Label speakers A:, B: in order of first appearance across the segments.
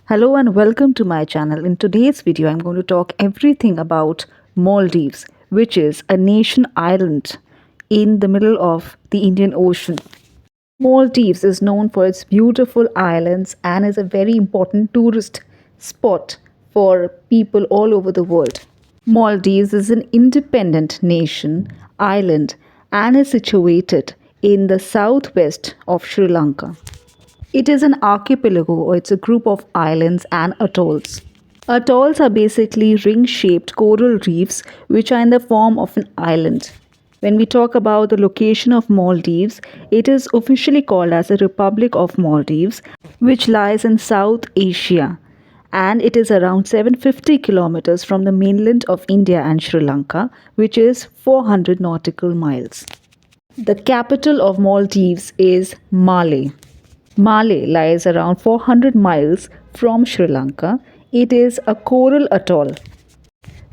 A: Hello and welcome to my channel. In today's video, I'm going to talk everything about Maldives, which is a nation island in the middle of the Indian Ocean. Maldives is known for its beautiful islands and is a very important tourist spot for people all over the world. Maldives is an independent nation, island, and is situated in the southwest of Sri Lanka. It is an archipelago, or it's a group of islands and atolls. Atolls are basically ring shaped coral reefs which are in the form of an island. When we talk about the location of Maldives, it is officially called as the Republic of Maldives, which lies in South Asia, and it is around 750 kilometers from the mainland of India and Sri Lanka, which is 400 nautical miles. The capital of Maldives is Malé. Malé lies around 400 miles from Sri Lanka. It is a coral atoll.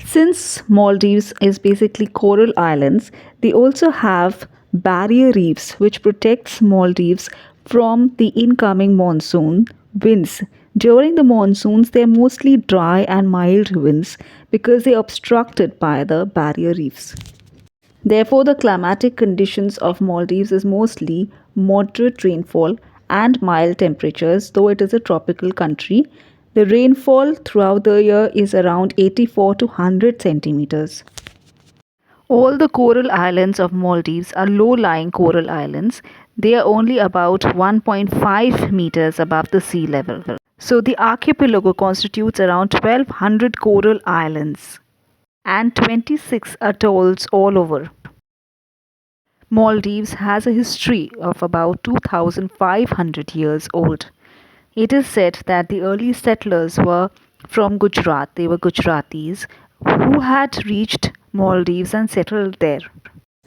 A: Since Maldives is basically coral islands, they also have barrier reefs which protects Maldives from the incoming monsoon winds. During the monsoons, they are mostly dry and mild winds because they are obstructed by the barrier reefs. Therefore, the climatic conditions of Maldives is mostly moderate rainfall and mild temperatures, though it is a tropical country. The rainfall throughout the year is around 84 to 100 centimeters. All the coral islands of Maldives are low lying coral islands. They are only about 1.5 meters above the sea level. So, the archipelago constitutes around 1200 coral islands and 26 atolls all over. Maldives has a history of about 2500 years old. It is said that the early settlers were from Gujarat, they were Gujaratis who had reached Maldives and settled there.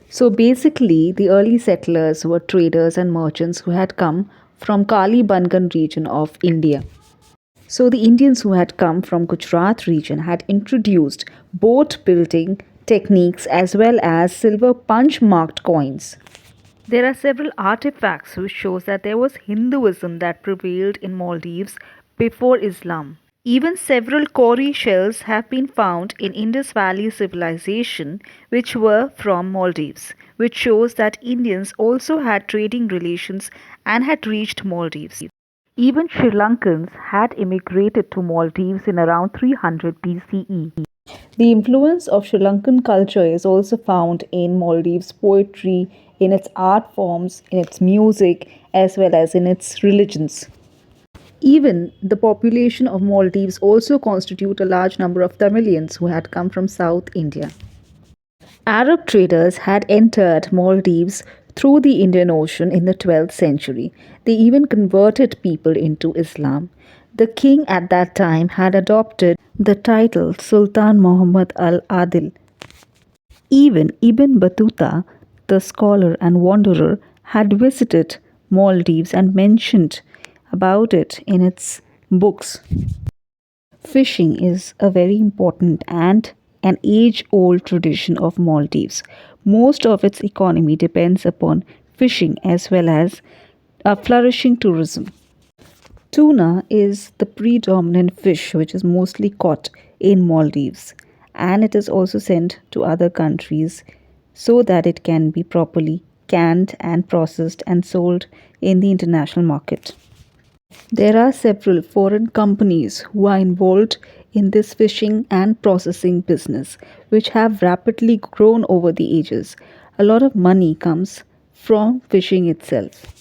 A: So basically, the early settlers were traders and merchants who had come from Kalibangan region of India. So the Indians who had come from Gujarat region had introduced boat building techniques as well as silver punch marked coins. There are several artifacts which shows that there was Hinduism that prevailed in Maldives before Islam. Even several cowrie shells have been found in Indus Valley civilization which were from Maldives, which shows that Indians also had trading relations and had reached Maldives. Even Sri Lankans had immigrated to Maldives in around 300 BCE. The influence of Sri Lankan culture is also found in Maldives' poetry, in its art forms, in its music, as well as in its religions. Even the population of Maldives also constitute a large number of Tamilians who had come from South India. Arab traders had entered Maldives through the Indian Ocean in the 12th century. They even converted people into Islam. The king at that time had adopted the title Sultan Muhammad al Adil. Even Ibn Battuta, the scholar and wanderer, had visited Maldives and mentioned about it in its books. Fishing is a very important and an age old tradition of Maldives. Most of its economy depends upon fishing as well as a flourishing tourism. Tuna is the predominant fish which is mostly caught in Maldives, and it is also sent to other countries so that it can be properly canned and processed and sold in the international market. There are several foreign companies who are involved in this fishing and processing business, which have rapidly grown over the ages. A lot of money comes from fishing itself.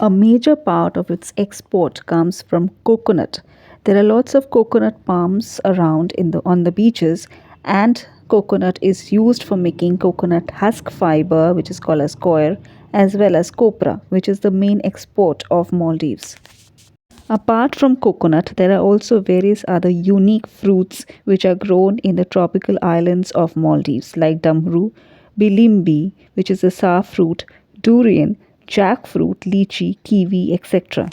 A: A major part of its export comes from coconut. There are lots of coconut palms around on the beaches, and coconut is used for making coconut husk fiber, which is called as coir, as well as copra, which is the main export of Maldives. Apart from coconut, there are also various other unique fruits which are grown in the tropical islands of Maldives, like damru, bilimbi, which is a sour fruit, durian, jackfruit, lychee, kiwi, etc.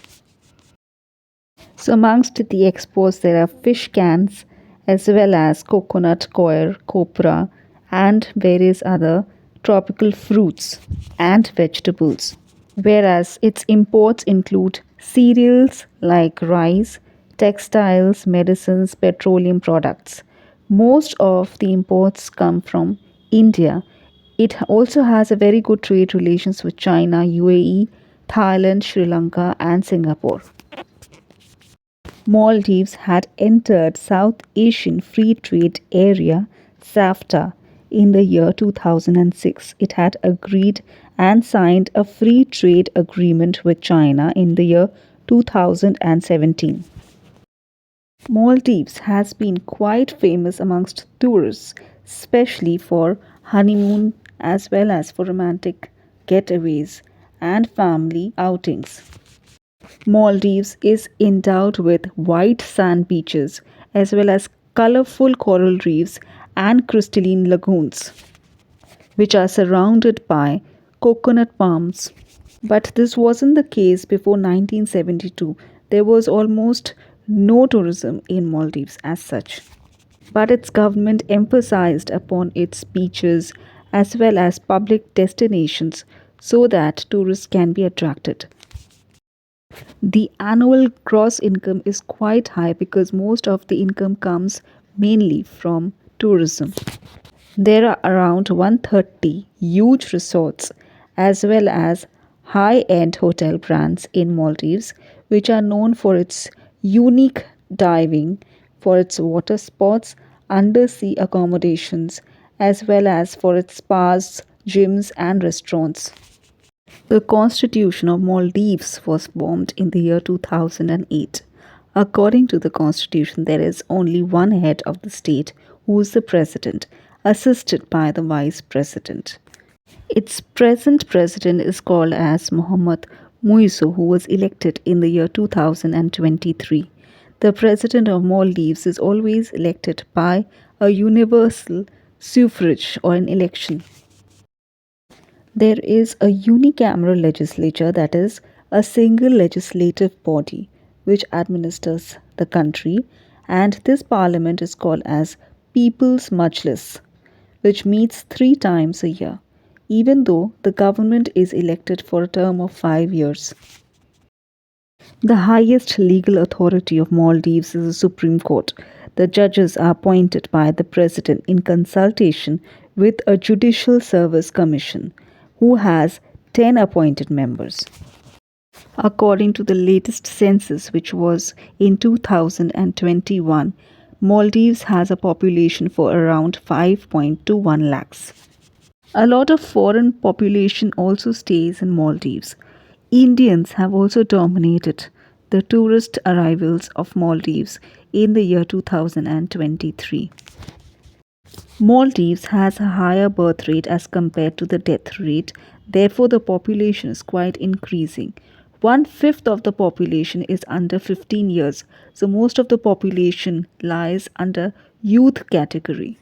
A: So, amongst the exports, there are fish cans as well as coconut, coir, copra, and various other tropical fruits and vegetables. Whereas its imports include cereals like rice, textiles, medicines, petroleum products. Most of the imports come from India. It also has a very good trade relations with China, UAE, Thailand, Sri Lanka, and Singapore. Maldives had entered South Asian Free Trade Area (SAFTA) in the year 2006. It had agreed and signed a free trade agreement with China in the year 2017. Maldives has been quite famous amongst tourists, especially for honeymoon as well as for romantic getaways and family outings. Maldives is endowed with white sand beaches as well as colorful coral reefs and crystalline lagoons, which are surrounded by coconut palms. But this wasn't the case before 1972. There was almost no tourism in Maldives as such. But its government emphasized upon its beaches as well as public destinations so that tourists can be attracted. The annual gross income is quite high because most of the income comes mainly from tourism. There are around 130 huge resorts as well as high end hotel brands in Maldives, which are known for its unique diving, for its water sports, undersea accommodations, as well as for its spas, gyms, and restaurants. The Constitution of Maldives was formed in the year 2008. According to the Constitution, there is only one head of the state who is the president, assisted by the vice president. Its present president is called as Mohammad Muizu, who was elected in the year 2023. The president of Maldives is always elected by a universal suffrage or an election. There is a unicameral legislature, that is, a single legislative body which administers the country, and this parliament is called as People's Majlis, which meets 3 times a year, even though the government is elected for a term of 5 years. The highest legal authority of Maldives is the Supreme Court. The judges are appointed by the president in consultation with a Judicial Service Commission, who has 10 appointed members. According to the latest census, which was in 2021, Maldives has a population for around 5.21 lakhs. A lot of foreign population also stays in Maldives. Indians have also dominated the tourist arrivals of Maldives in the year 2023. Maldives has a higher birth rate as compared to the death rate, therefore, the population is quite increasing. One fifth of the population is under 15 years, so most of the population lies under youth category.